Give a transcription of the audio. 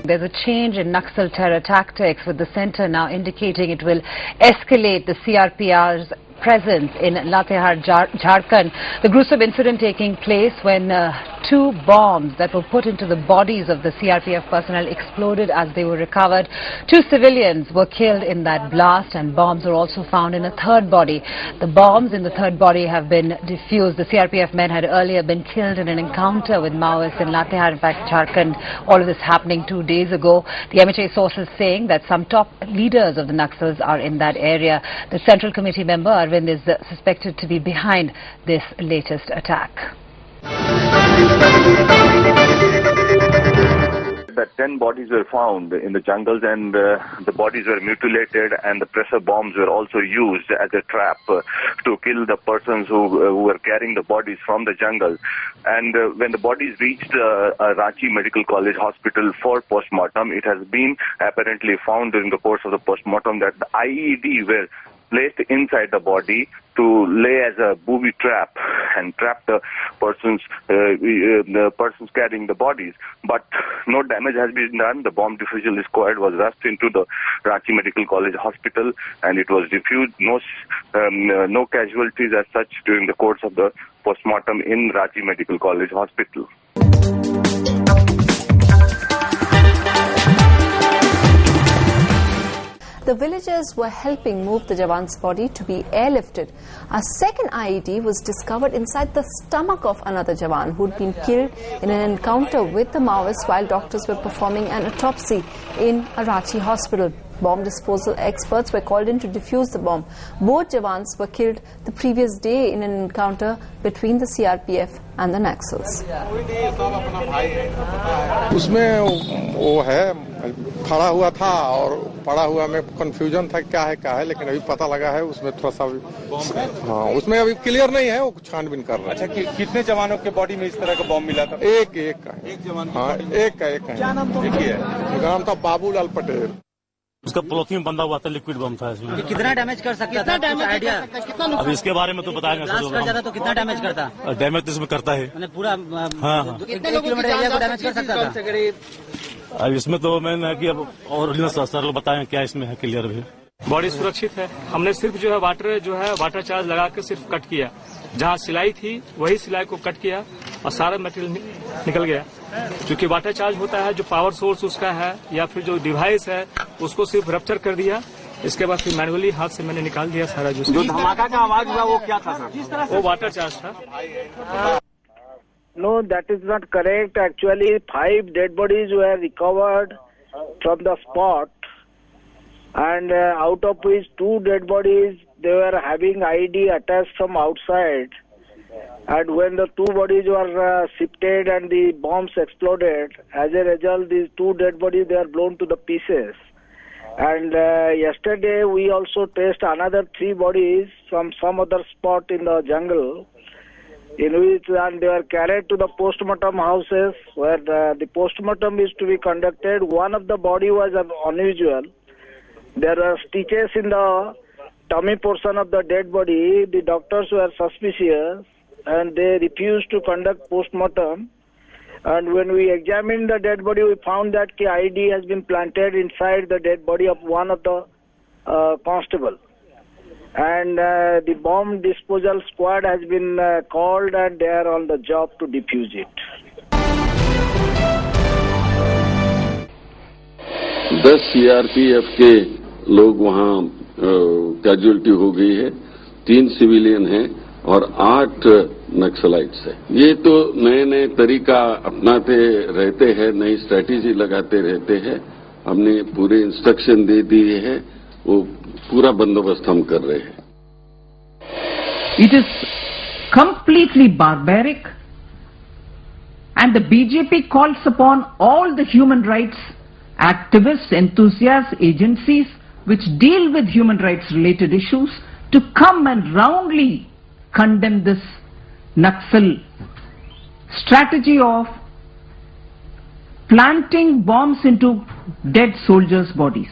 There's a change in Naxal terror tactics, with the centre now indicating it will escalate the CRPR's presence in Latehar, Jharkhand. The gruesome incident taking place when two bombs that were put into the bodies of the CRPF personnel exploded as they were recovered. Two civilians were killed in that blast, and bombs were also found in a third body. The bombs in the third body have been defused. The CRPF men had earlier been killed in an encounter with Maoists in Latehar, in fact, Jharkhand. All of this happening 2 days ago. The MHA sources saying that some top leaders of the Naxals are in that area. The Central Committee member Arvind is suspected to be behind this latest attack. That 10 bodies were found in the jungles, and the bodies were mutilated, and the pressure bombs were also used as a trap to kill the persons who were carrying the bodies from the jungle. And when the bodies reached Ranchi Medical College Hospital for postmortem, it has been apparently found during the course of the postmortem that the IED were placed inside the body to lay as a booby trap and trap the persons carrying the bodies. But no damage has been done. The bomb defusal squad was rushed into the Ranchi Medical College Hospital, and it was defused. No casualties as such during the course of the postmortem in Ranchi Medical College Hospital. The villagers were helping move the Jawan's body to be airlifted. A second IED was discovered inside the stomach of another Jawan who'd been killed in an encounter with the Maoists while doctors were performing an autopsy in a Ranchi hospital. Bomb disposal experts were called in to defuse the bomb. Both Jawans were killed the previous day in an encounter between the CRPF and the Naxals. उसमें वो है खड़ा हुआ था और पड़ा हुआ में कंफ्यूजन था क्या है लेकिन अभी पता लगा है उसमें थोड़ा सा हाँ उसमें अभी क्लियर नहीं है वो छानबीन कर रहे हैं। अच्छा कितने जवानों के बॉडी में इस तरह का बॉम्ब मिला था? एक जवान हाँ एक का क्या नाम था बाबूलाल पटेल। उसका पॉलिथीन बंधा हुआ था, लिक्विड बम था इसमें। कितना डैमेज कर सकता था? कुछ आइडिया? अब इसके बारे में तो बताएंगे। ब्लास्ट कर जाता तो कितना डैमेज करता? डैमेज तो इसमें करता है पूरा हाँ 1 किलोमीटर एरिया को डैमेज कर सकता था। अब इसमें तो मैंने कि अब और सर लोग बताएंगे क्या इसमें है क्लियर भी। बॉडी सुरक्षित है। हमने सिर्फ वाटर चार्ज लगा के सिर्फ कट किया। जहाँ सिलाई थी वही सिलाई को कट किया और सारा मटेरियल निकल गया। क्योंकि वाटर चार्ज होता है जो पावर सोर्स उसका है या फिर जो डिवाइस है उसको सिर्फ रप्चर कर दिया। इसके बाद फिर मैनुअली हाथ से मैंने निकाल दिया सारा जो धमाका का आवाज हुआ वो क्या था सर? वो वाटर चार्ज था। No, that is not correct. Actually, 5 dead bodies were recovered from the spot, and out of which 2 dead bodies they were having IED attached from outside. And when the 2 bodies were shifted and the bombs exploded, as a result, these 2 dead bodies they are blown to the pieces. And yesterday we also traced another 3 bodies from some other spot in the jungle, in which and they were carried to the postmortem houses where the postmortem is to be conducted. One of the body was unusual. There were stitches in the tummy portion of the dead body. The doctors were suspicious and they refused to conduct postmortem. And when we examined the dead body, we found that the IED has been planted inside the dead body of one of the constable. And the bomb disposal squad has been called and they are on the job to defuse it. 10 CRPF के लोग वहाँ casualty हो गई है, 3 civilian हैं और 8 Naxalites हैं। ये तो नए तरीका अपनाते रहते हैं, नई स्ट्रेटेजी लगाते रहते हैं। हमने पूरे इंस्ट्रक्शन दे दिए हैं, वो पूरा बंदोबस्त हम कर रहे हैं। It is completely barbaric, and the BJP calls upon all the human rights activists, enthusiasts, agencies which deal with human rights related issues to come and roundly condemn this Naxal strategy of planting bombs into dead soldiers' bodies.